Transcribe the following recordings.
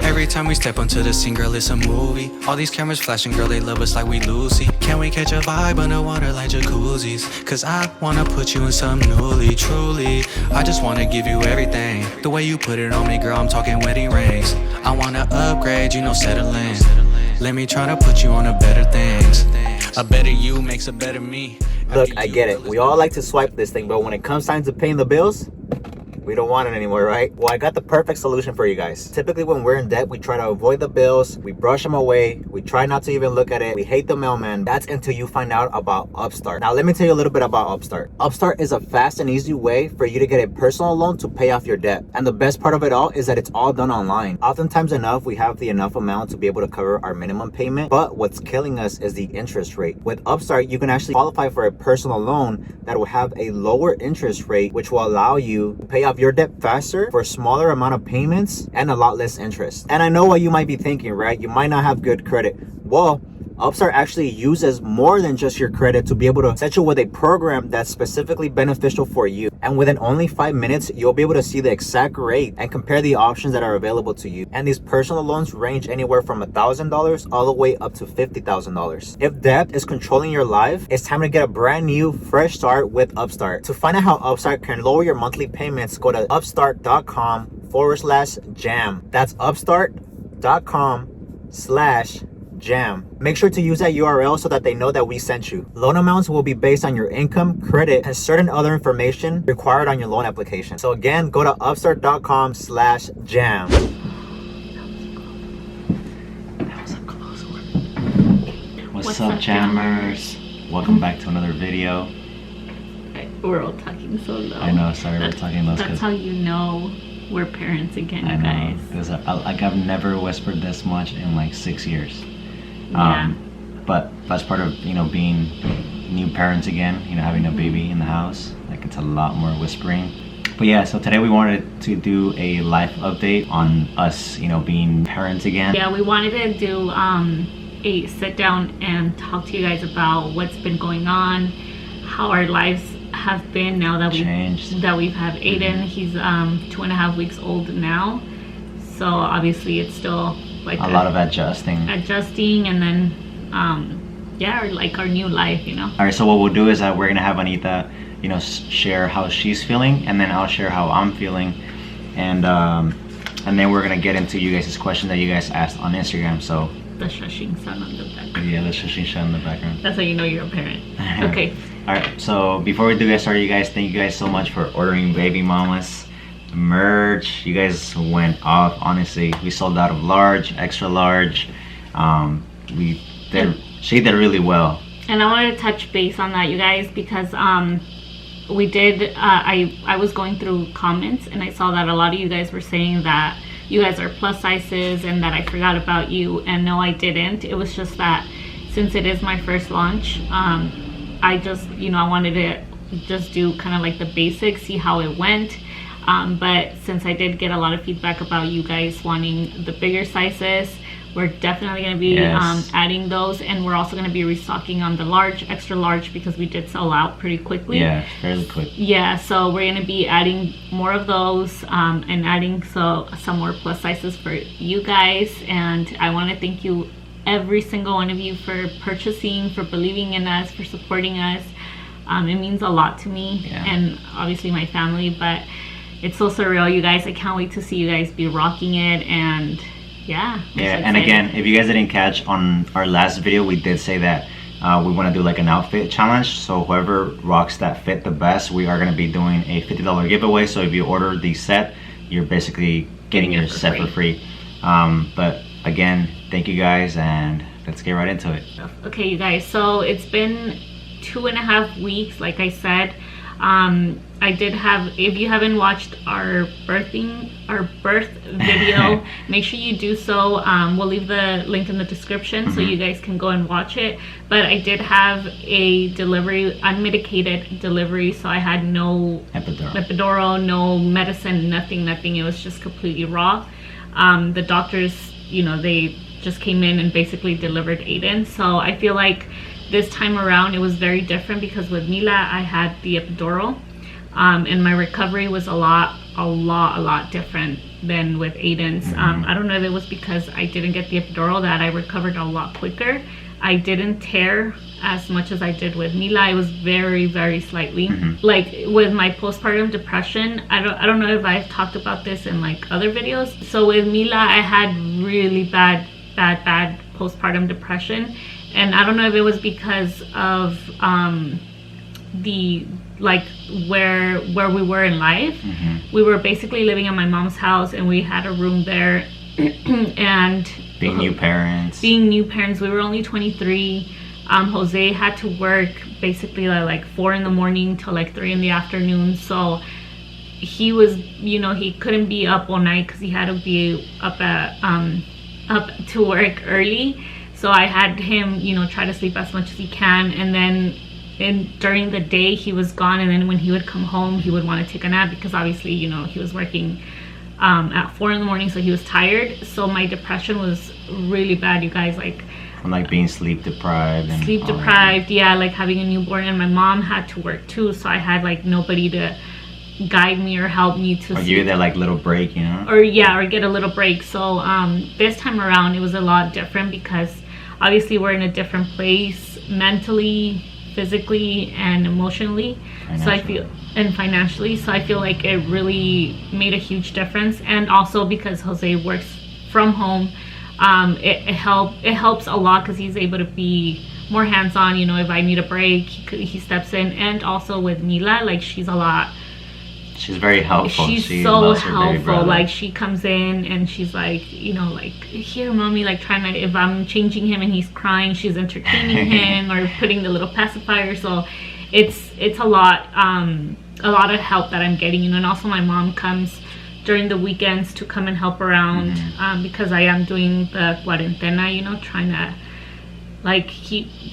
Every time we step onto the scene, girl, it's a movie. All these cameras flashing, girl, they love us like we Lucy. Can we catch a vibe underwater like jacuzzis? Cause I wanna put you in some newly, truly. I just wanna give you everything. The way you put it on me, girl, I'm talking wedding rings. I wanna upgrade, you know, settle in. Let me try to put you on to better things. A better you makes a better me. Look, I get it. We all like to swipe this thing, but when it comes time to paying the bills, we don't want it anymore, right? Well, I got the perfect solution for you guys. Typically, when we're in debt, we try to avoid the bills, we brush them away, we try not to even look at it, we hate the mailman. That's until you find out about Upstart. Now, let me tell you a little bit about Upstart. Upstart is a fast and easy way for you to get a personal loan to pay off your debt. And the best part of it all is that it's all done online. Oftentimes enough, we have the enough amount to be able to cover our minimum payment, but what's killing us is the interest rate. With Upstart, you can actually qualify for a personal loan that will have a lower interest rate, which will allow you to pay off your debt faster for a smaller amount of payments and a lot less interest. And I know what you might be thinking, right? You might not have good credit. Well, Upstart actually uses more than just your credit to be able to set you with a program that's specifically beneficial for you. And within only 5 minutes, you'll be able to see the exact rate and compare the options that are available to you. And these personal loans range anywhere from $1,000 all the way up to $50,000. If debt is controlling your life, it's time to get a brand new, fresh start with Upstart. To find out how Upstart can lower your monthly payments, go to upstart.com/jam. That's upstart.com/jam. Make sure to use that URL so that they know that we sent you. Loan amounts will be based on your income, credit, and certain other information required on your loan application. So again, go to upstart.com/jam. That was a close one. What's up, jammers? Welcome back to another video. We're all talking so low. I know, sorry, we're talking low. That's how you know we're parents again, I know, guys. like I've never whispered this much in like 6 years. Yeah. But that's part of, you know, being new parents again, you know, having a baby in the house. Like it's a lot more whispering. But yeah, so today we wanted to do a life update on us, you know, being parents again. Yeah, we wanted to do a sit down and talk to you guys about what's been going on, how our lives have been now that we've had Aiden. He's 2.5 weeks old now, so obviously it's still like a lot of adjusting, and then yeah, like our new life, you know. All right, so what we'll do is that we're gonna have Anita, you know, share how she's feeling, and then I'll share how I'm feeling, and then we're gonna get into you guys' question that you guys asked on Instagram. So the shushing sound on the background. Yeah, the shushing sound in the background. That's how you know you're a parent. Okay. All right, so before we do get started, you guys, thank you guys so much for ordering Baby Mama's merch. You guys went off, honestly. We sold out of large, extra large. She did really well. And I wanted to touch base on that, you guys, because we did, I was going through comments and I saw that a lot of you guys were saying that you guys are plus sizes and that I forgot about you, and no, I didn't. It was just that since it is my first launch, I just, you know, I wanted to just do kind of like the basics, see how it went. But since I did get a lot of feedback about you guys wanting the bigger sizes, we're definitely going to be adding those, and we're also going to be restocking on the large, extra large, because we did sell out pretty quickly. Yeah, fairly quick. Yeah, so we're going to be adding more of those, and adding some more plus sizes for you guys. And I want to thank you, every single one of you, for purchasing, for believing in us, for supporting us. It means a lot to me, and obviously my family, but it's so surreal, you guys. I can't wait to see you guys be rocking it. And yeah, and again, if you guys didn't catch on our last video, we did say that we want to do like an outfit challenge. So whoever rocks that fit the best, we are going to be doing a $50 giveaway. So if you order the set, you're basically getting your set for free. But again, thank you guys, and let's get right into it. Okay, you guys, so it's been 2.5 weeks, like I said. I did have, if you haven't watched our birth video, make sure you do so. We'll leave the link in the description so you guys can go and watch it. But I did have a delivery, unmedicated delivery, so I had no epidural, no medicine, nothing. It was just completely raw. The doctors, you know, they just came in and basically delivered Aiden. So I feel like this time around it was very different, because with Mila I had the epidural, and my recovery was a lot different than with Aiden's. I don't know if it was because I didn't get the epidural that I recovered a lot quicker. I didn't tear as much as I did with Mila. It was very, very slightly. Like with my postpartum depression, I don't know if I've talked about this in like other videos. So with Mila, I had really bad postpartum depression, and I don't know if it was because of the like where we were in life. We were basically living in my mom's house, and we had a room there. And being new parents, we were only 23. Jose had to work basically like 4 in the morning till like 3 in the afternoon, so he was, you know, he couldn't be up all night because he had to be up to work early. So I had him, you know, try to sleep as much as he can, and then during the day he was gone, and then when he would come home he would want to take a nap because obviously, you know, he was working at 4 in the morning, so he was tired. So my depression was really bad, you guys, like from like being sleep deprived, yeah, like having a newborn, and my mom had to work too, so I had like nobody to guide me or help me to give you that like little break, you know, or get a little break. So this time around it was a lot different because obviously we're in a different place mentally, physically, and emotionally. So I feel, and financially, so I feel like it really made a huge difference. And also because Jose works from home, it helps a lot because he's able to be more hands-on. You know, if I need a break, he steps in. And also with Mila, like she's very helpful. She's so helpful. Like she comes in and she's like, you know, like, here mommy, like trying to, if I'm changing him and he's crying, she's entertaining him or putting the little pacifier. So it's a lot of help that I'm getting, you know. And also my mom comes during the weekends to come and help around, because I am doing the cuarentena, you know, trying to like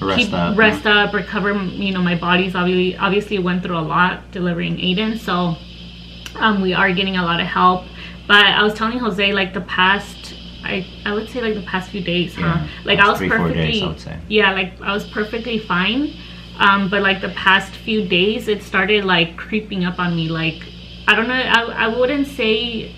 rest up, recover, you know. My body's obviously went through a lot delivering Aiden, so we are getting a lot of help. But I was telling Jose, like the past, I would say like the past few days, like I was 3-4 days, I would say. Yeah, like I was perfectly fine, but like the past few days it started like creeping up on me. Like I don't know, I wouldn't say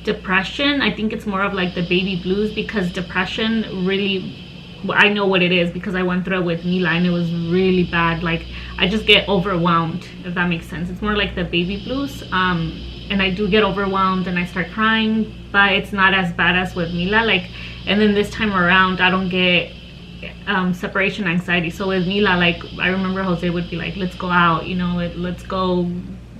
depression. I think it's more of like the baby blues, because depression really, I know what it is because I went through it with Mila and it was really bad. Like I just get overwhelmed, if that makes sense. It's more like the baby blues, and I do get overwhelmed and I start crying, but it's not as bad as with Mila. Like, and then this time around I don't get separation anxiety. So with Mila, like I remember Jose would be like, let's go out, you know, let's go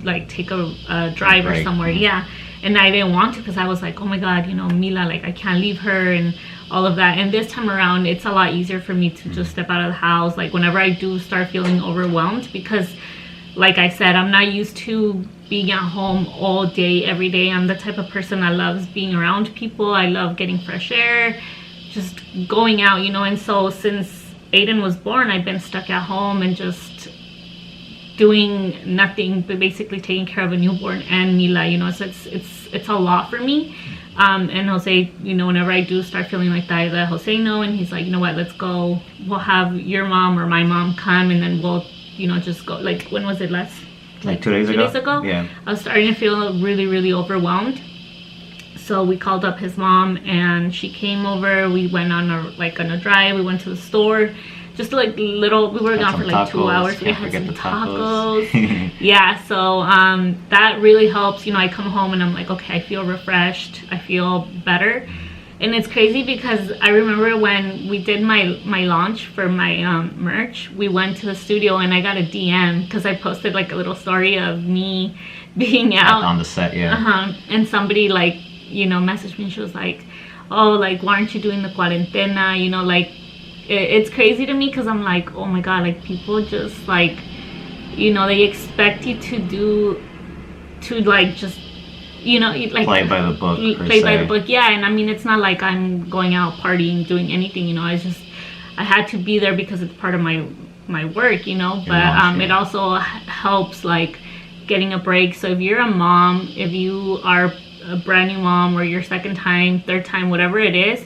like take a drive or somewhere. Yeah, and I didn't want to because I was like, oh my god, you know, Mila, like I can't leave her and all of that. And this time around it's a lot easier for me to just step out of the house, like whenever I do start feeling overwhelmed, because like I said, I'm not used to being at home all day every day. I'm the type of person that loves being around people. I love getting fresh air, just going out, you know. And so since Aiden was born, I've been stuck at home and just doing nothing but basically taking care of a newborn and Mila, you know. So it's a lot for me. And Jose, you know, whenever I do start feeling like that, I let Jose know, and he's like, you know what, let's go, we'll have your mom or my mom come, and then we'll, you know, just go. Like, when was it last? Like 2 days ago? Yeah. I was starting to feel really, really overwhelmed. So we called up his mom and she came over. We went on a drive. We went to the store. Just like little, we were gone for like 2 hours. We had some tacos. Yeah, so that really helps. You know, I come home and I'm like, okay, I feel refreshed. I feel better. And it's crazy because I remember when we did my launch for my merch, we went to the studio and I got a DM because I posted like a little story of me being out on the set. Yeah. And somebody like, you know, messaged me and she was like, oh, like, why aren't you doing the cuarentena? You know, like, it's crazy to me because I'm like, oh my god, like people just like, you know, they expect you to like just, you know, like play by the book. By the book, yeah. And I mean, it's not like I'm going out partying, doing anything, you know. I had to be there because it's part of my work, you know. But it also helps like getting a break. So if you're a mom, if you are a brand new mom or your second time, third time, whatever it is,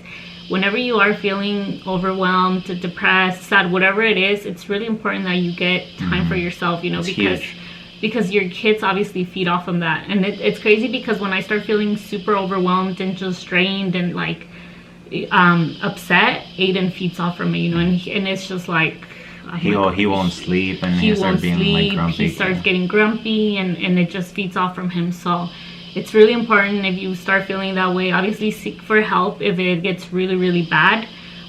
whenever you are feeling overwhelmed, depressed, sad, whatever it is, it's really important that you get time for yourself, you know. It's because huge. because your kids obviously feed off of that. And it's crazy because when I start feeling super overwhelmed and just drained and like upset, Aiden feeds off from me, you know, and it's just like he won't sleep, and he starts being like grumpy. He starts getting grumpy, and it just feeds off from him. So it's really important, if you start feeling that way, obviously seek for help if it gets really, really bad.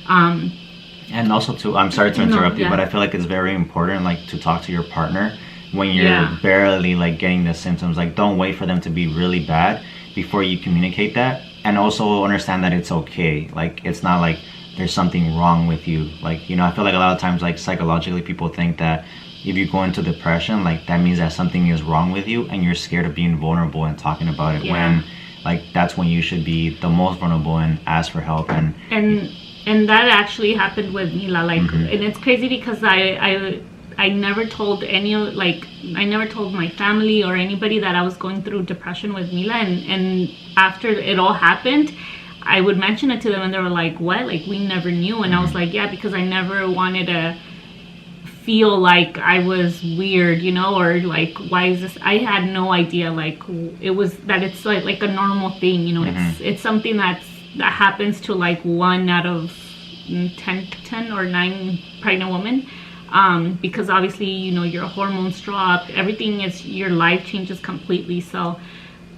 And also too, I'm sorry to interrupt you, but I feel like it's very important, like, to talk to your partner when you're barely like getting the symptoms. Like, don't wait for them to be really bad before you communicate that. And also understand that it's okay. Like, it's not like there's something wrong with you. Like, you know, I feel like a lot of times, like, psychologically, people think that if you go into depression, like, that means that something is wrong with you, and you're scared of being vulnerable and talking about it, when like that's when you should be the most vulnerable and ask for help. And that actually happened with Mila, like, and it's crazy because I never told I never told my family or anybody that I was going through depression with Mila, and after it all happened, I would mention it to them, and they were like, what? Like, we never knew. And I was like, yeah, because I never wanted to feel like I was weird, you know, or like, why is this? I had no idea, like, it was that it's like a normal thing, you know. It's something that happens to like 1 out of 10 or 9 pregnant women, because obviously, you know, your hormones drop, everything is, your life changes completely. So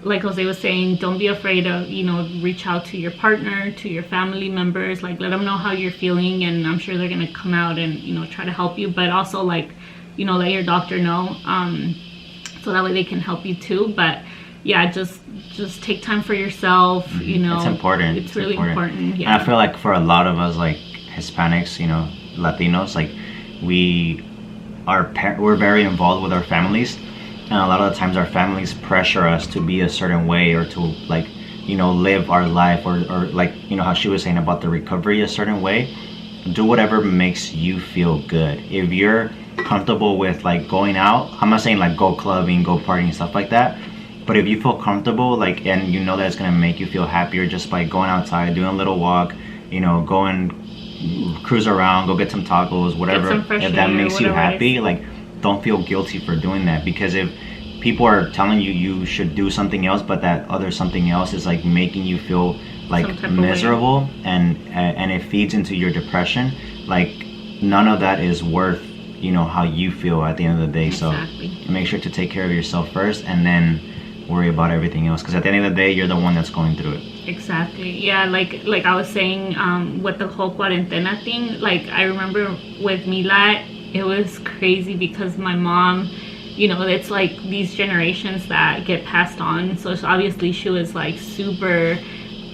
like Jose was saying, don't be afraid of, you know, reach out to your partner, to your family members, like, let them know how you're feeling, and I'm sure they're gonna come out and, you know, try to help you. But also, like, you know, let your doctor know, so that way they can help you too. But yeah, just take time for yourself, you know. It's important. It's really important. Yeah. And I feel like for a lot of us, like Hispanics, you know, Latinos, like, we're very involved with our families. And a lot of the times our families pressure us to be a certain way, or to, like, you know, live our life, or like, you know, how she was saying about the recovery, a certain way. Do whatever makes you feel good. If you're comfortable with, like, going out, I'm not saying like go clubbing, go partying, stuff like that, but if you feel comfortable, like, and you know that it's gonna make you feel happier just by going outside, doing a little walk, you know, go and cruise around, go get some tacos, whatever, if that makes you happy, like, don't feel guilty for doing that. Because if people are telling you you should do something else, but that other something else is like making you feel like miserable, and it feeds into your depression, like, none of that is worth, you know, how you feel at the end of the day. Exactly. So make sure to take care of yourself first, and then worry about everything else, because at the end of the day, you're the one that's going through it. Exactly. Yeah, like I was saying, with the whole cuarentena thing, like, I remember with Mila, it was crazy because my mom, you know, it's like these generations that get passed on. So obviously she was like super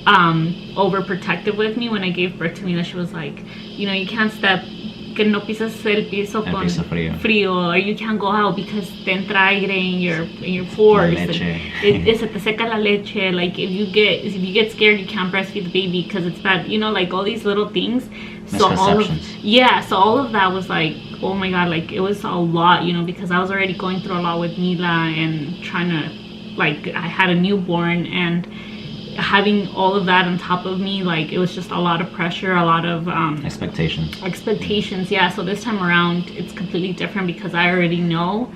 overprotective with me when I gave birth to Mila. She was like, you know, you can't step, que no pisas el piso con frío, or you can't go out because te entra aire in your pores, se te seca la leche, like, if you get scared, you can't breastfeed the baby because it's bad, you know, like all these little things. So all of that was like, oh my god, like, it was a lot, you know, because I was already going through a lot with Mila and trying to, like, I had a newborn, and having all of that on top of me, like, it was just a lot of pressure, a lot of expectations. Yeah, so this time around it's completely different because I already know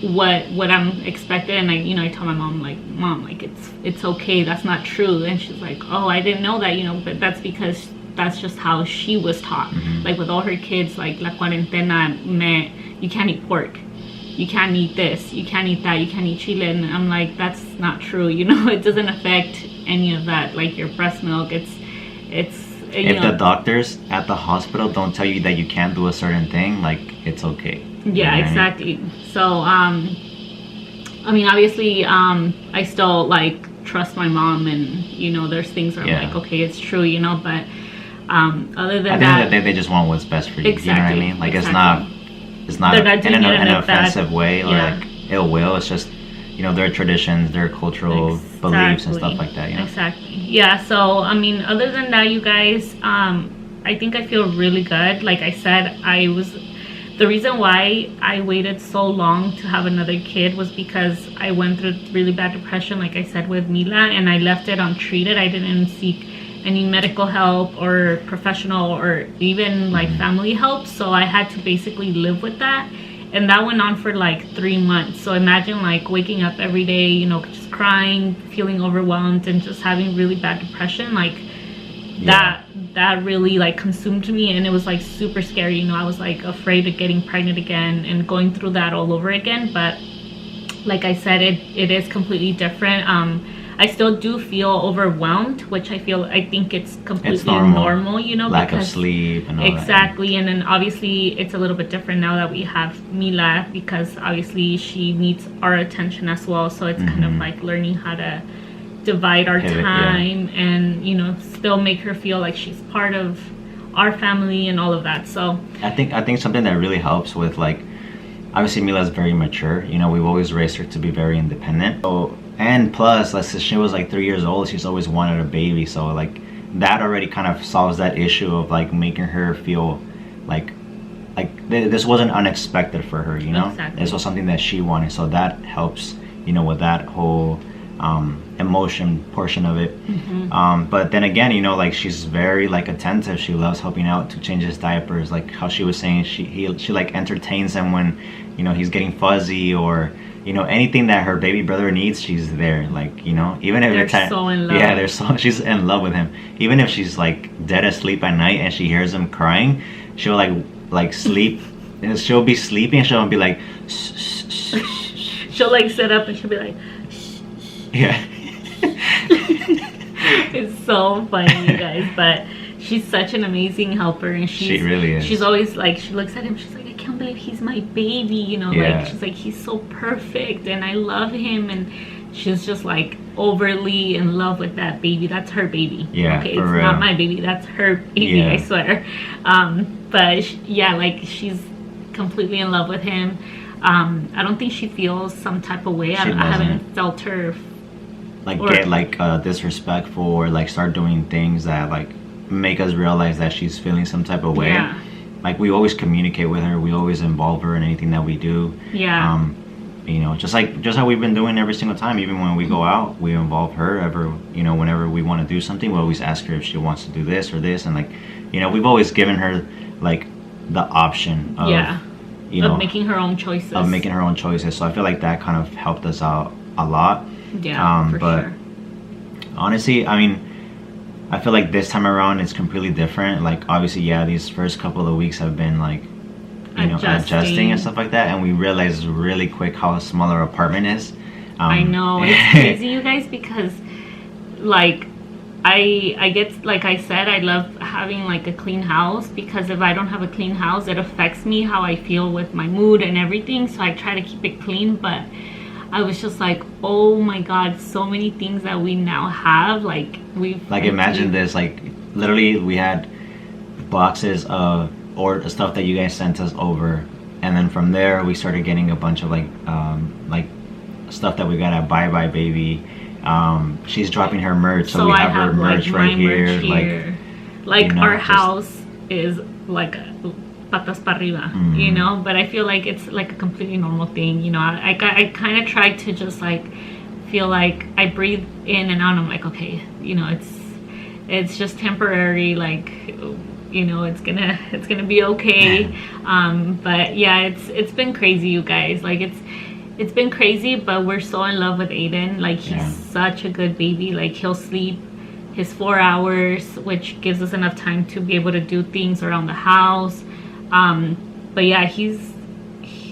what I'm expected. And I tell my mom, like, Mom, like, it's okay, that's not true. And she's like, oh, I didn't know that, you know, but that's because that's just how she was taught. Like, with all her kids, like, la cuarentena you can't eat pork, you can't eat this, you can't eat that, you can't eat chile. And I'm like, that's not true, you know. It doesn't affect any of that, like your breast milk. It's if the doctors at the hospital don't tell you that you can't do a certain thing, like, it's okay. Yeah, exactly. So I mean, obviously, I still, like, trust my mom, and, you know, there's things where I'm like, okay, it's true, you know. But other than that, at the end of the day, they just want what's best for you. Exactly, you know what I mean? Like, it's not in an offensive way, or like ill will. It's just, you know, their traditions, their cultural beliefs and stuff like that, you know? Exactly. Yeah, so I mean, other than that, you guys, I think I feel really good. Like I said, the reason why I waited so long to have another kid was because I went through really bad depression, like I said, with Mila, and I left it untreated. I didn't seek any medical help or professional or even like family help, so I had to basically live with that. And that went on for like 3 months. So imagine like waking up every day, you know, just crying, feeling overwhelmed, and just having really bad depression. Like that really like consumed me, and it was like super scary. You know, I was like afraid of getting pregnant again and going through that all over again. But like I said, it is completely different. I still do feel overwhelmed, which I think it's completely normal, you know, lack of sleep and all exactly. And then obviously it's a little bit different now that we have Mila, because obviously she needs our attention as well. So it's kind of like learning how to divide our time and, you know, still make her feel like she's part of our family and all of that. So I think something that really helps with, like, obviously Mila's very mature, you know, we've always raised her to be very independent. So, and plus, like, since she was like 3 years old, she's always wanted a baby. So like that already kind of solves that issue of like making her feel like this wasn't unexpected for her, you know. Exactly. This was something that she wanted. So that helps, you know, with that whole emotion portion of it. But then again, you know, like, she's very like attentive. She loves helping out to change his diapers, like how she was saying, she like entertains him when, you know, he's getting fuzzy, or, you know, anything that her baby brother needs, she's there. Like, you know, even if they're so in love. Yeah, she's in love with him. Even if she's like dead asleep at night and she hears him crying, she'll like sleep and she'll be sleeping and she'll be like she'll like sit up and she'll be like yeah. It's so funny, you guys. But she's such an amazing helper, and she really is. She's always like, she looks at him, she's like, I can't believe he's my baby, you know. Like, she's like, he's so perfect and I love him. And she's just like overly in love with that baby. That's her baby. Okay, it's not my baby, that's her baby. I swear. But yeah, like, she's completely in love with him. I don't think she feels some type of way. I haven't felt her like get like disrespectful, or like start doing things that like make us realize that she's feeling some type of way. Like, we always communicate with her, we always involve her in anything that we do. You know, just how we've been doing every single time. Even when we go out, we involve her. You know, whenever we want to do something, we always ask her if she wants to do this or this. And like, you know, we've always given her like the option of you know, making her own choices. So I feel like that kind of helped us out a lot. But sure. Honestly, I mean, I feel like this time around it's completely different. Like, obviously, these first couple of weeks have been like, you know, adjusting and stuff like that, and we realized really quick how small our apartment is. I know, it's crazy, you guys, because like I get, like I said, I love having like a clean house, because if I don't have a clean house, it affects me, how I feel with my mood and everything. So I try to keep it clean. But I was just like, oh my god, so many things that we now have. Like, imagine this, like, literally we had boxes of or stuff that you guys sent us over, and then from there we started getting a bunch of like stuff that we got at Bye Bye Baby. She's dropping her merch, so we have her merch right here. Like, you know, our house is like patas para arriba, you know. But I feel like it's like a completely normal thing, you know. I kind of try to just like feel like I breathe in and out, and I'm like, okay, you know, it's just temporary, like, you know, it's gonna be okay. But yeah, it's been crazy, you guys. Like, it's been crazy, but we're so in love with Aiden. Like, he's such a good baby. Like, he'll sleep his 4 hours, which gives us enough time to be able to do things around the house. But yeah, he's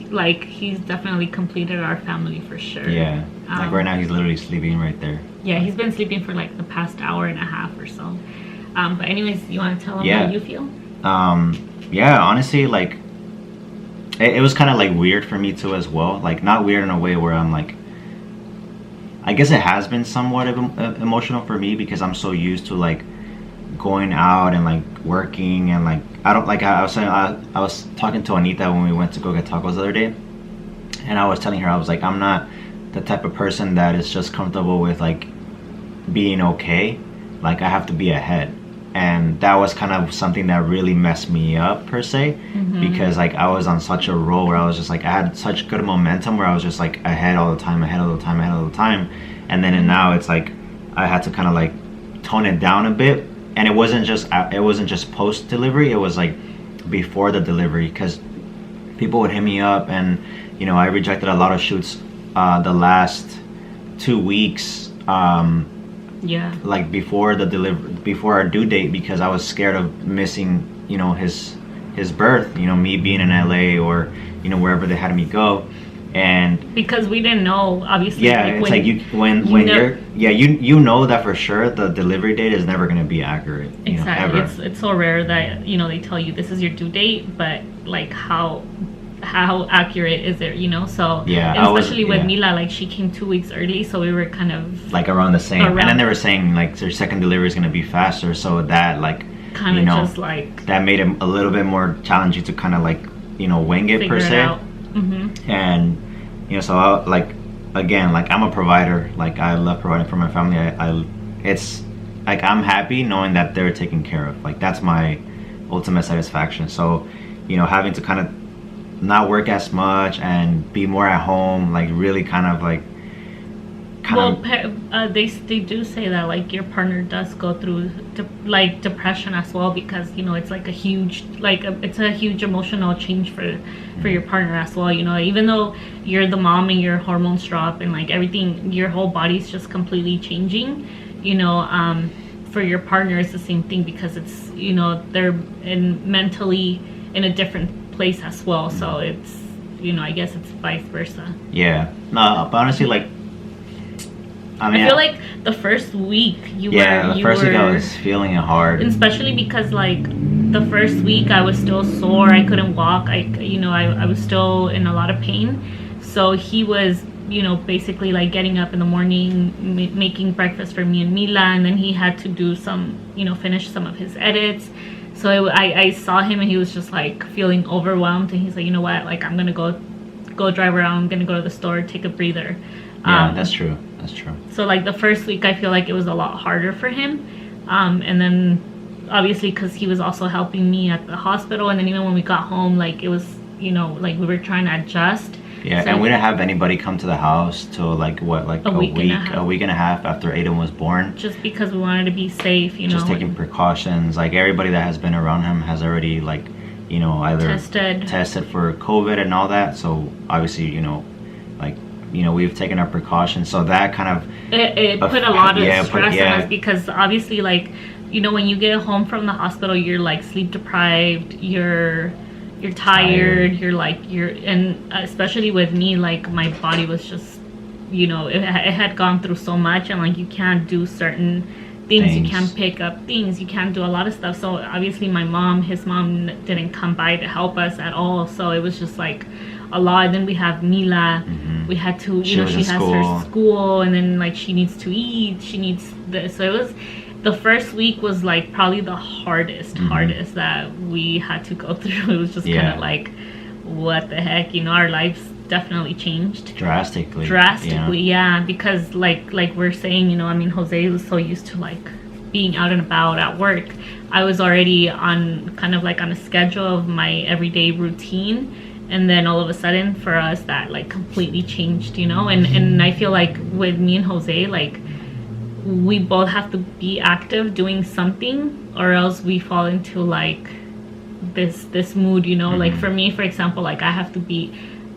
definitely completed our family for sure. Like right now he's literally sleeping right there. He's been sleeping for like the past hour and a half or so. But anyways, you want to tell him how you feel? Honestly, like, it was kind of like weird for me too as well. Like, not weird in a way where I'm like, I guess it has been somewhat emotional for me, because I'm so used to like going out and like working, and like I was saying, I was talking to Anita when we went to go get tacos the other day, and I was telling her, I was like, I'm not the type of person that is just comfortable with like being okay. Like, I have to be ahead. And that was kind of something that really messed me up per se, because like I was on such a roll where I was just like, I had such good momentum where I was just like ahead all the time, and then now it's like I had to kind of like tone it down a bit. And it wasn't just post delivery, it was like before the delivery, because people would hit me up, and you know, I rejected a lot of shoots the last 2 weeks, like before our due date, because I was scared of missing, you know, his birth, you know, me being in LA or, you know, wherever they had me go. And because we didn't know, obviously. Yeah, like it's like you know that for sure the delivery date is never going to be accurate. Exactly. It's so rare that, you know, they tell you this is your due date, but like how accurate is it, you know? So yeah, and especially with Mila, like she came 2 weeks early, so we were kind of like around the same. And then they were saying like their second delivery is going to be faster, so that like kind of, you know, just like that made it a little bit more challenging to kind of like, you know, wing it per se. And you know, so like again, like I'm a provider, like I love providing for my family. It's like I'm happy knowing that they're taken care of. Like that's my ultimate satisfaction. So, you know, having to kind of not work as much and be more at home, like really kind of like they do say that like your partner does go through like depression as well, because you know it's like a huge emotional change for your partner as well, you know, even though you're the mom and your hormones drop and like everything, your whole body's just completely changing, you know. For your partner it's the same thing, because it's, you know, they're mentally in a different place as well, so it's, you know, I guess it's vice versa. Yeah, no, but honestly, like I mean, I feel like the first week week I was feeling it hard, especially because like the first week I was still sore, I couldn't walk, I was still in a lot of pain. So he was, you know, basically like getting up in the morning, making breakfast for me and Mila, and then he had to do some, you know, finish some of his edits. So I saw him and he was just like feeling overwhelmed, and he's like, you know what, like I'm gonna go drive around, I'm gonna go to the store, take a breather. Yeah, that's true. So like the first week I feel like it was a lot harder for him, and then obviously because he was also helping me at the hospital, and then even when we got home, like it was, you know, like we were trying to adjust. Yeah, so, and we didn't have anybody come to the house till like what, like a week and a half after Aiden was born, just because we wanted to be safe, you know, just taking precautions. Like everybody that has been around him has already, like, you know, either tested for COVID and all that, so obviously, you know, like, you know, we've taken our precautions, so that kind of it put a lot of stress on us, because obviously, like, you know, when you get home from the hospital, you're like sleep deprived, you're tired, and especially with me, like my body was just, you know, it had gone through so much, and like you can't do certain things. You can't pick up things, you can't do a lot of stuff. So obviously his mom didn't come by to help us at all, so it was just like a lot. And then we have Mila, we had to, you know, she has her school, and then like she needs to eat, she needs this. So it was, the first week was like probably the hardest that we had to go through. It was just kind of like, what the heck, you know, our lives definitely changed drastically, yeah, because like we're saying, you know, I mean, Jose was so used to like being out and about at work. I was already on kind of like on a schedule of my everyday routine, and then all of a sudden for us that like completely changed, you know. And I feel like with me and Jose, like we both have to be active doing something, or else we fall into like this mood, you know. Like for me, for example, like I have to be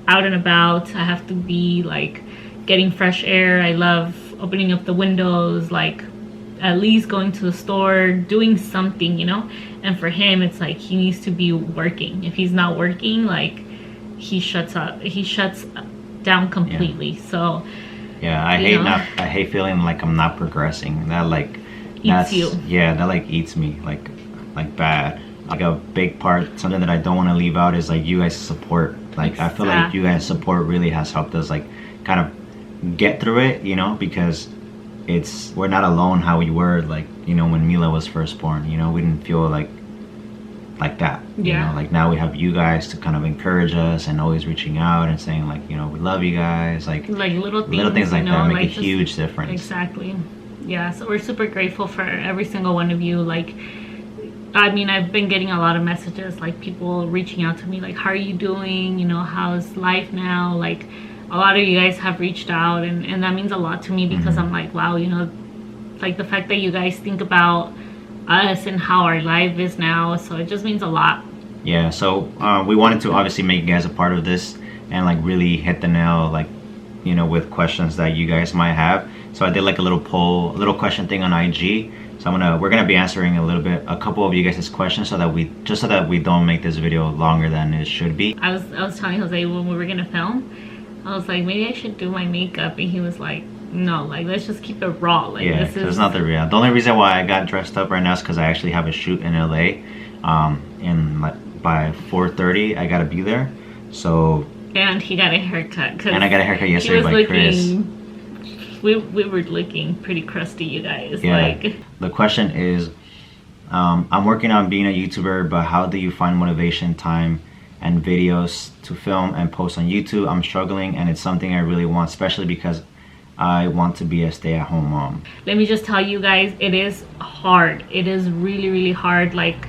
out and about, I have to be like getting fresh air, I love opening up the windows, like at least going to the store, doing something, you know. And for him, it's like he needs to be working. If he's not working, like he shuts down completely. So yeah, I hate feeling like I'm not progressing. That like eats you. Yeah, that like eats me like bad. Like a big part, something that I don't want to leave out, is like you guys' support. Like I feel like you guys' support really has helped us like kind of get through it, you know, because we're not alone how we were, like, you know, when Mila was first born, you know. We didn't feel like that, you know. Like now we have you guys to kind of encourage us and always reaching out and saying like, you know, we love you guys, like little things like that make a huge difference. Exactly. Yeah, so we're super grateful for every single one of you. Like, I mean, I've been getting a lot of messages, like people reaching out to me like, how are you doing, you know, how's life now? Like a lot of you guys have reached out, and that means a lot to me, because I'm like, wow, you know, like the fact that you guys think about us and how our life is now, so it just means a lot. Yeah, so we wanted to obviously make you guys a part of this and like really hit the nail, like, you know, with questions that you guys might have. So I did like a little poll, a little question thing on IG. So we're gonna be answering a couple of you guys' questions so that we don't make this video longer than it should be. I was telling Jose when we were gonna film, I was like, maybe I should do my makeup, and he was like, no, like let's just keep it raw. Like, yeah, it's not the real. The only reason why I got dressed up right now is because I actually have a shoot in LA, and like by 4:30 I gotta be there. So. And he got a haircut. And I got a haircut yesterday by Chris. We were looking pretty crusty, you guys. Yeah. Like, the question is, I'm working on being a YouTuber, but how do you find motivation, time, and videos to film and post on YouTube? I'm struggling, and it's something I really want, especially because I want to be a stay-at-home mom. Let me just tell you guys, it is hard. It is really, really hard. Like,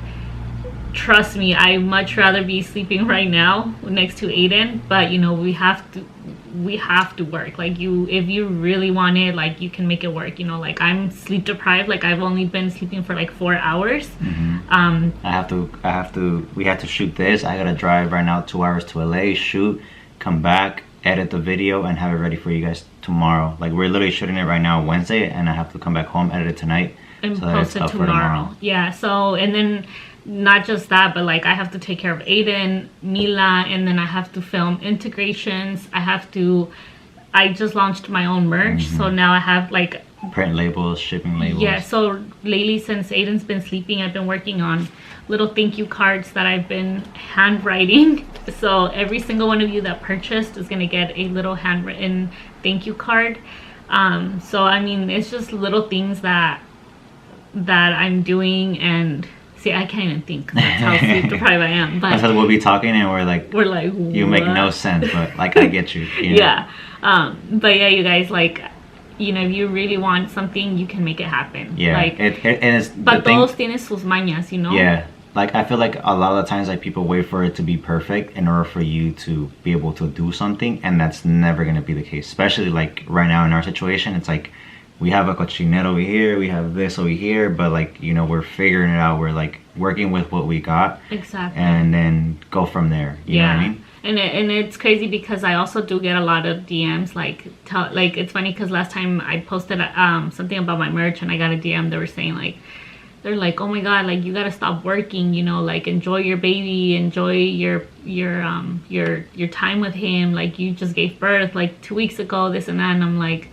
trust me, I much rather be sleeping right now next to Aiden, but you know, we have to work. Like, if you really want it, like, you can make it work. You know, like, I'm sleep deprived. Like, I've only been sleeping for like 4 hours. We have to shoot this. I gotta drive right now 2 hours to LA, shoot, come back, edit the video, and have it ready for you guys tomorrow. Like, we're literally shooting it right now Wednesday, and I have to come back home, edit it tonight, and so post it tomorrow. Yeah, so, and then not just that, but like I have to take care of Aiden, Mila, and then I have to film integrations. I just launched my own merch, so now I have like print labels, shipping labels. Yeah, so lately, since Aiden's been sleeping, I've been working on little thank you cards that I've been handwriting. So every single one of you that purchased is gonna get a little handwritten thank you card. So I mean, it's just little things that I'm doing. And see, I can't even think. That's how sleep deprived I am. But because we'll be talking and we're like, you make no sense, but like I get you. You know? Yeah. But yeah, you guys, like, you know, if you really want something, you can make it happen. Yeah. Like, it's but todos tienen sus mañas, you know. Yeah. Like, I feel like a lot of the times, like, people wait for it to be perfect in order for you to be able to do something, and that's never gonna be the case. Especially like right now in our situation, it's like, we have a cochinero over here, we have this over here, but like, you know, we're figuring it out. We're like working with what we got. Exactly. And then go from there. You know what I mean? And it's crazy because I also do get a lot of DMs. Like it's funny because last time I posted something about my merch and I got a DM. They were saying like, they're like, oh my god, like, you gotta stop working, you know, like, enjoy your baby, enjoy your time with him. Like, you just gave birth like 2 weeks ago, this and that. And I'm like,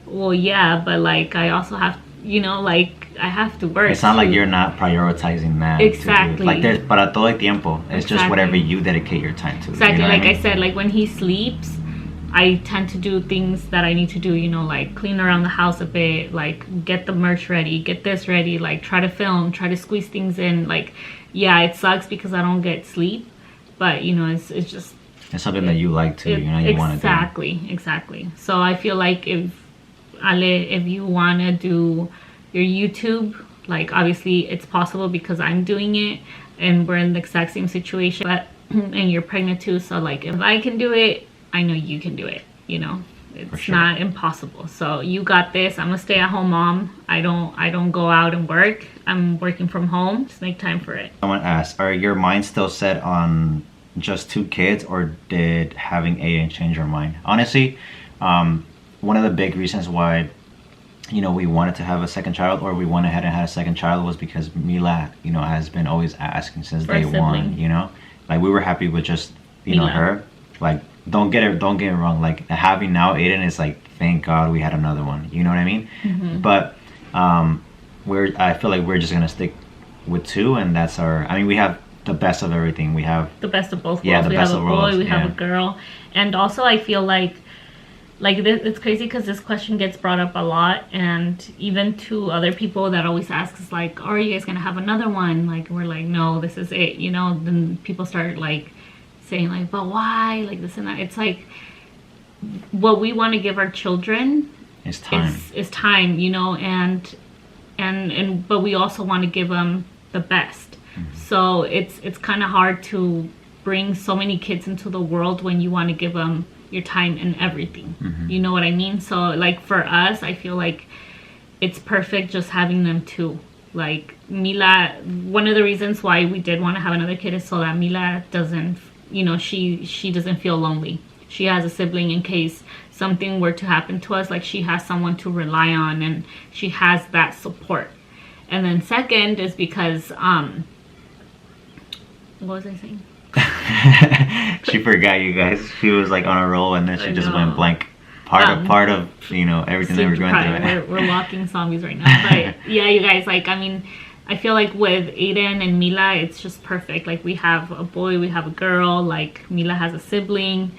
well, yeah, but like, I also have, you know, like, I have to work. It's not like you're not prioritizing that. Exactly. Like, there's para todo el tiempo. It's just whatever you dedicate your time to. Exactly. You know like I mean? I said, like, when he sleeps, I tend to do things that I need to do, you know, like clean around the house a bit, like get the merch ready, get this ready, like try to film, try to squeeze things in. Like, yeah, it sucks because I don't get sleep, but you know, it's just, it's something that you like to, you know, you want to do. Exactly. So I feel like if you want to do your YouTube, like, obviously it's possible because I'm doing it and we're in the exact same situation, but and you're pregnant too, so like, if I can do it, I know you can do it, you know. It's not impossible. So you got this. I'm a stay-at-home mom. I don't go out and work. I'm working from home. Just make time for it. Someone asked, are your minds still set on just 2 kids, or did having Aiden change your mind? Honestly, one of the big reasons why, you know, we wanted to have a second child, or we went ahead and had a second child, was because Mila, you know, has been always asking since day one, you know. Like, we were happy with just, you know, her. Like, don't get it wrong, like, having now Aiden is like, thank God we had another one, you know what I mean? But I feel like we're just gonna stick with 2, and that's I mean, we have the best of everything. We have the best of both worlds. Yeah, the best of worlds. We have a boy, we have a girl. And also I feel like it's crazy because this question gets brought up a lot, and even to other people that always ask us like, are you guys gonna have another one? Like, we're like, no, this is it, you know. Then people start like saying like, but why, like this and that. It's like, what we want to give our children is time, you know, and but we also want to give them the best. So it's kind of hard to bring so many kids into the world when you want to give them your time and everything. You know what I mean? So like, for us, I feel like it's perfect just having them 2. Like Mila, one of the reasons why we did want to have another kid is so that Mila doesn't, you know, she doesn't feel lonely. She has a sibling in case something were to happen to us. Like she has someone to rely on, and she has that support. And then second is because what was I saying? She forgot, you guys. She was like on a roll, and then she just went blank. Part of you know everything that we're going through. We're walking zombies right now. But yeah, you guys, like, I mean, I feel like with Aiden and Mila, it's just perfect. Like we have a boy, we have a girl. Like Mila has a sibling.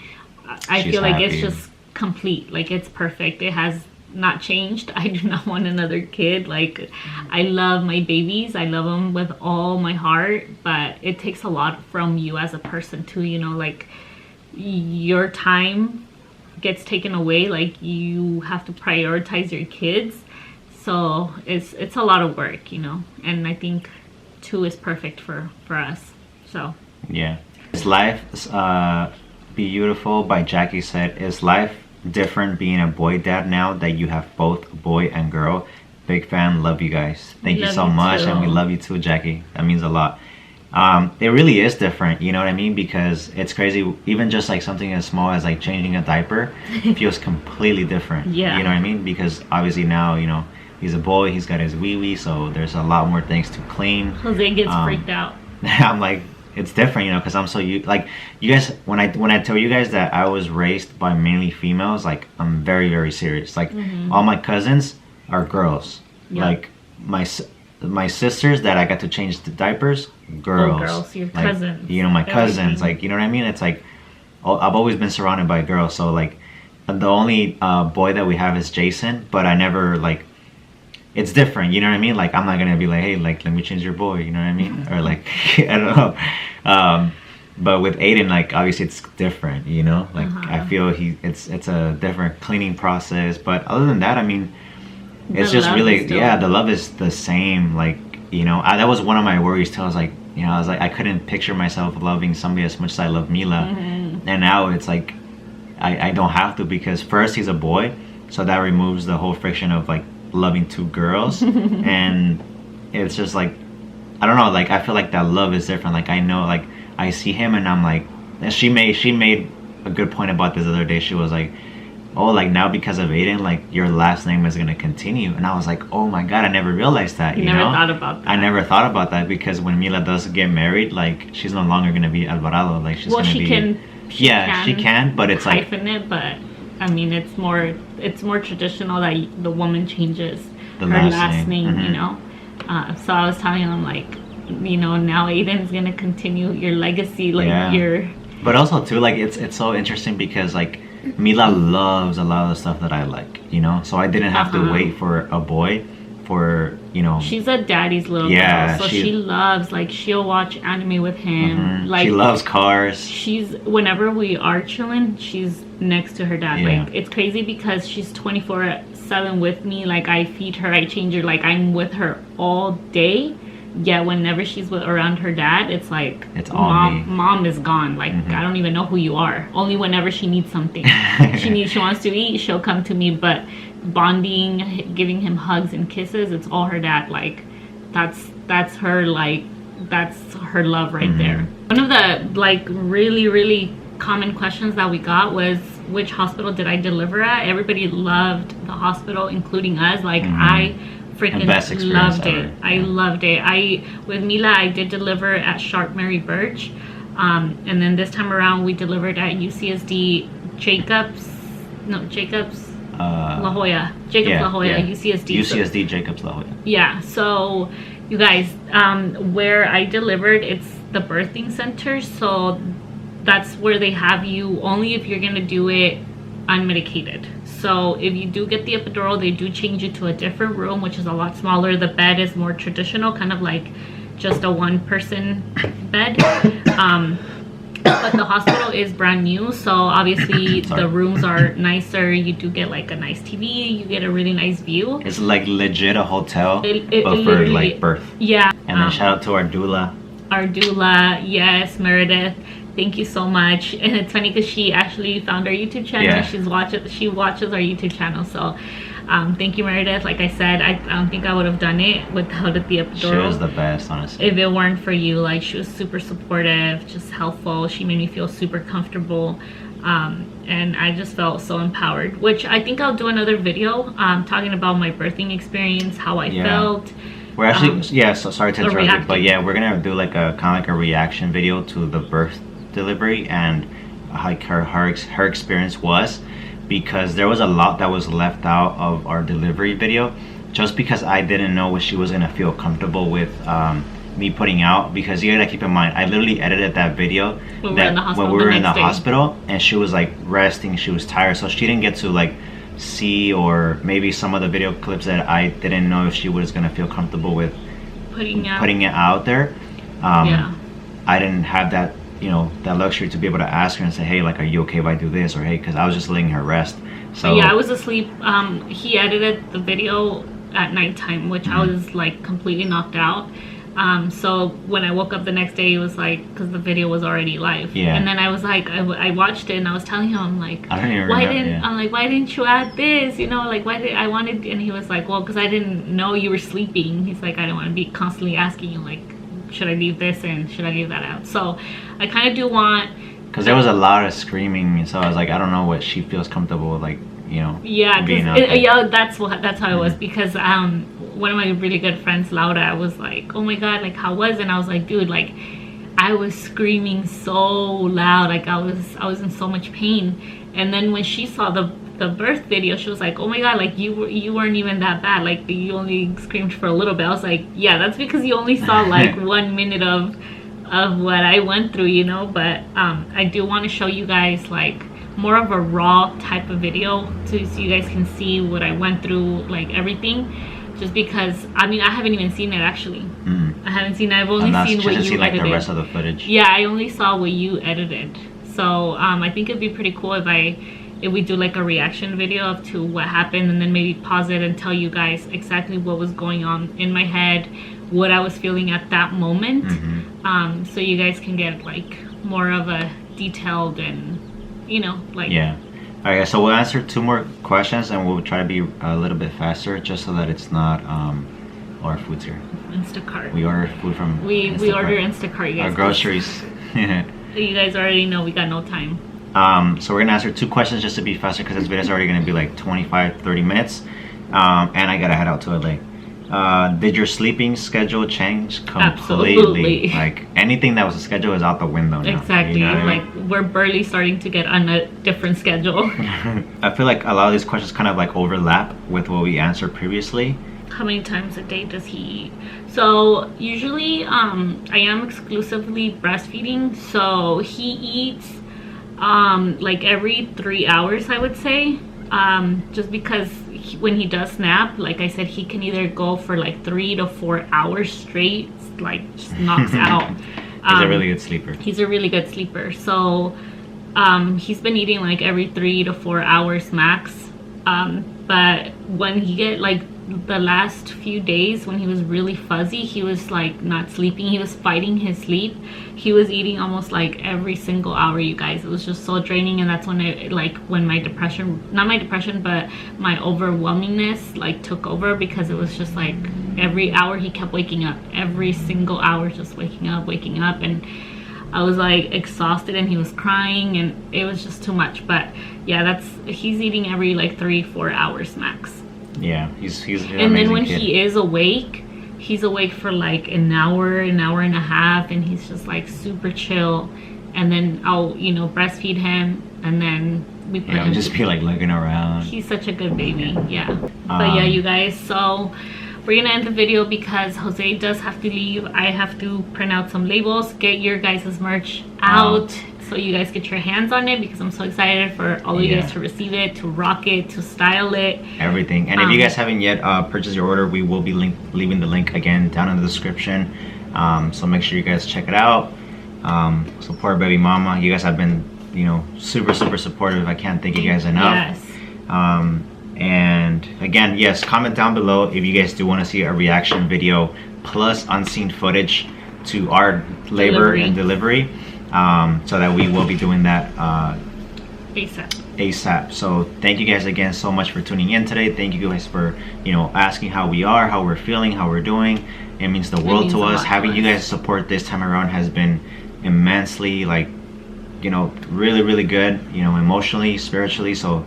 I feel like it's just complete. Like it's perfect. It has not changed. I do not want another kid. Like I love my babies. I love them with all my heart. But it takes a lot from you as a person too. You know, like your time gets taken away. Like you have to prioritize your kids. So it's a lot of work, you know. And I think 2 is perfect for us. So yeah. Is life beautiful by Jackie said, is life different being a boy dad now that you have both boy and girl? Big fan, love you guys. Thank you so much, and we love you too, Jackie. That means a lot. It really is different, you know what I mean? Because it's crazy, even just like something as small as like changing a diaper feels completely different. Yeah. You know what I mean? Because obviously now, you know, he's a boy, he's got his wee-wee, so there's a lot more things to clean. Jose gets freaked out. I'm like, it's different, you know, because I'm so like you guys, when I tell you guys that I was raised by mainly females, like I'm very, very serious. Like all my cousins are girls. Yep. Like my sisters that I got to change the diapers, girls. Oh, girls, your like, cousins. You know, my cousins, like, you know what I mean? It's like I've always been surrounded by girls. So like the only boy that we have is Jason, but I never like. It's different, you know what I mean? Like, I'm not gonna be like, hey, like, let me change your boy, you know what I mean? Or like, I don't know. But with Aiden, like, obviously it's different, you know? Like, I feel it's a different cleaning process. But other than that, I mean, it's just really, the love is the same. Like, you know, that was one of my worries too. I was like, I couldn't picture myself loving somebody as much as I love Mila. And now it's like, I don't have to, because first he's a boy. So that removes the whole friction of like, loving 2 girls. And it's just like, I don't know, like I feel like that love is different. Like I know, like I see him and I'm like, and she made a good point about this the other day. She was like, oh, like now because of Aiden, like your last name is gonna continue. And I was like, oh my god, I never realized that. You never know? thought about that. I never thought about that, because when Mila does get married, like she's no longer gonna be Alvarado. Like she's gonna be. She can, but it's like hyphen it, but I mean, it's more traditional that the woman changes her last name, you know. So I was telling him, like, you know, now Aiden's gonna continue your legacy, like your. But also too, like it's so interesting because like Mila loves a lot of the stuff that I like, you know. So I didn't have to wait for a boy, for, you know. She's a daddy's little girl, so she loves, like, she'll watch anime with him. Like she loves cars. She's, whenever we are chilling, she's next to her dad. Like it's crazy because she's 24/7 with me. Like I feed her, I change her, like I'm with her all day. Yeah, whenever she's around her dad, it's like it's all me. Mom is gone. Like I don't even know who you are. Only whenever she needs something, she wants to eat, she'll come to me. But bonding, giving him hugs and kisses, it's all her dad. Like that's her, like that's her love right there. One of the like really common questions that we got was, which hospital did I deliver at? Everybody loved the hospital, including us. Like I freaking loved it. I loved it. With Mila, I did deliver at Sharp Mary Birch, and then this time around we delivered at UCSD Jacobs La Jolla. La Jolla, UCSD Jacobs La Jolla. Yeah, so you guys, where I delivered, it's the birthing center, so that's where they have you only if you're gonna do it unmedicated. So if you do get the epidural, they do change you to a different room, which is a lot smaller. The bed is more traditional, kind of like just a 1-person bed. But the hospital is brand new, so obviously the rooms are nicer. You do get like a nice TV, you get a really nice view. It's like legit a hotel, but for like birth. Yeah. And then shout out to our doula. Yes, Meredith. Thank you so much. And it's funny because she actually found our YouTube channel. Yeah. She watches our YouTube channel. So Thank you, Meredith. Like I said, I don't think I would have done it without the epidural. She was the best, honestly. If it weren't for you, like, she was super supportive, just helpful. She made me feel super comfortable. And I just felt so empowered, which I think I'll do another video talking about my birthing experience, how I felt. We're actually, so sorry to interrupt you, but yeah, we're gonna do like a kind of like a reaction video to the birth delivery and like her experience was, because there was a lot that was left out of our delivery video just because I didn't know what she was gonna feel comfortable with me putting out, because you gotta keep in mind I literally edited that video when we were in the hospital and she was like resting, she was tired, so she didn't get to like see, or maybe some of the video clips that I didn't know if she was gonna feel comfortable with putting it out there. I didn't have that, you know, that luxury to be able to ask her and say, hey, like, are you okay if I do this, or hey, because I was just letting her rest. So yeah, I was asleep. He edited the video at nighttime, which I was like completely knocked out. So when I woke up the next day, it was like, because the video was already live. And then I was like, I watched it and I was telling him, I'm like, why didn't you add this? You know, like, why did I wanted? And he was like, well, because I didn't know you were sleeping. He's like, I don't want to be constantly asking you, like, should I leave this in? Should I leave that out? So I kind of do want, because there was a lot of screaming, so I was like, I don't know what she feels comfortable with, like, you know. That's how it was, because one of my really good friends, Laura, was like, oh my god, like, how was it? And I was like, dude, like, I was screaming so loud, like I was in so much pain. And then when she saw the birth video, she was like, oh my god, like, you weren't even that bad, like, you only screamed for a little bit. I was like, yeah, that's because you only saw like 1 minute of what I went through, you know. But I do want to show you guys like more of a raw type of video so you guys can see what I went through, like everything, just because I mean I haven't even seen it actually. I haven't seen it. I've only seen what you edited. The rest of the footage. Yeah, I only saw what you edited. So I think it'd be pretty cool if we do like a reaction video to what happened, and then maybe pause it and tell you guys exactly what was going on in my head, what I was feeling at that moment, so you guys can get like more of a detailed and, you know, like. All right, so we'll answer 2 more questions and we'll try to be a little bit faster, just so that it's not our food's here. Instacart. We order food from we order Instacart, you guys. Our groceries. You guys already know we got no time. So we're gonna answer 2 questions just to be faster, because this video is already gonna be like 25-30 minutes, and I gotta head out to LA. Did your sleeping schedule change completely? Absolutely. Like, anything that was a schedule is out the window now. Exactly. You know what I mean? Like, we're barely starting to get on a different schedule. I feel like a lot of these questions kind of like overlap with what we answered previously. How many times a day does he eat? So usually I am exclusively breastfeeding, so he eats like every 3 hours, I would say, just because when he does nap, like I said, he can either go for like 3 to 4 hours straight, like just knocks out. He's a really good sleeper. He's a really good sleeper. So he's been eating like every 3 to 4 hours max. But when he get like the last few days, when he was really fuzzy, he was like not sleeping, he was fighting his sleep. He was eating almost like every single hour, you guys. It was just so draining, and that's when when my depression, not my depression, but my overwhelmingness like took over, because it was just like every hour he kept waking up, every single hour, just waking up, and I was like exhausted, and he was crying, and it was just too much. But yeah, he's eating every like 3-4 hours max. Yeah, he's an and then when kid. he is awake, he's awake for like an hour and a half, and he's just like super chill. And then I'll, you know, breastfeed him, and then we put him just be like looking around. He's such a good baby. But yeah, you guys, so we're gonna end the video because Jose does have to leave. I have to print out some labels, get your guys' merch out, so you guys get your hands on it, because I'm so excited for all of you guys to receive it, to rock it, to style it, everything. And if you guys haven't yet purchased your order, we will be leaving the link again down in the description, so make sure you guys check it out. Support baby mama. You guys have been, you know, super supportive. I can't thank you guys enough. And again, yes, comment down below if you guys do want to see a reaction video plus unseen footage to our labor and delivery, so that we will be doing that ASAP. ASAP. So thank you guys again so much for tuning in today. Thank you guys for, you know, asking how we are, how we're feeling, how we're doing. It means the world to us. Having you guys support this time around has been immensely, like, you know, really good, you know, emotionally, spiritually. So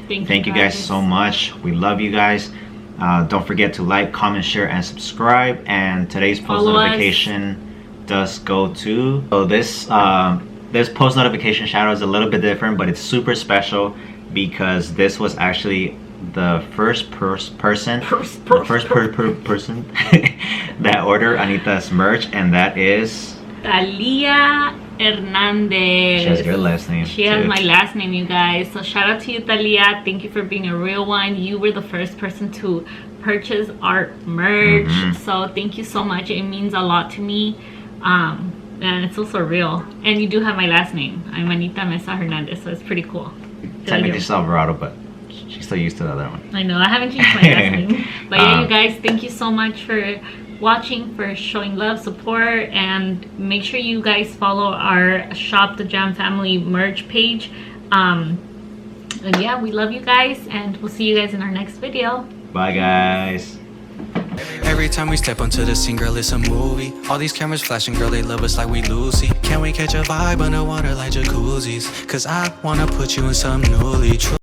thank you guys so much. We love you guys. Don't forget to like, comment, share, and subscribe. And today's post notification does go to, so this post notification shout out is a little bit different, but it's super special because this was actually the first person that ordered Anita's merch, and that is Talia Hernandez. She has your last name. She has my last name, you guys. So shout out to you, Talia. Thank you for being a real one. You were the first person to purchase our merch. So thank you so much. It means a lot to me. And it's also real. And you do have my last name. I'm Anita Mesa Hernandez, so it's pretty cool. Technically still Alvarado, but she's still used to the other one. I know, I haven't changed my last name. But yeah, you guys, thank you so much for watching, for showing love, support, and make sure you guys follow our Shop the Jam Family merch page. And yeah, we love you guys, and we'll see you guys in our next video. Bye guys. Every time we step onto the scene, girl, it's a movie. All these cameras flashing, girl, they love us like we Lucy. Can we catch a vibe underwater like jacuzzis? Cause I wanna put you in some newly true.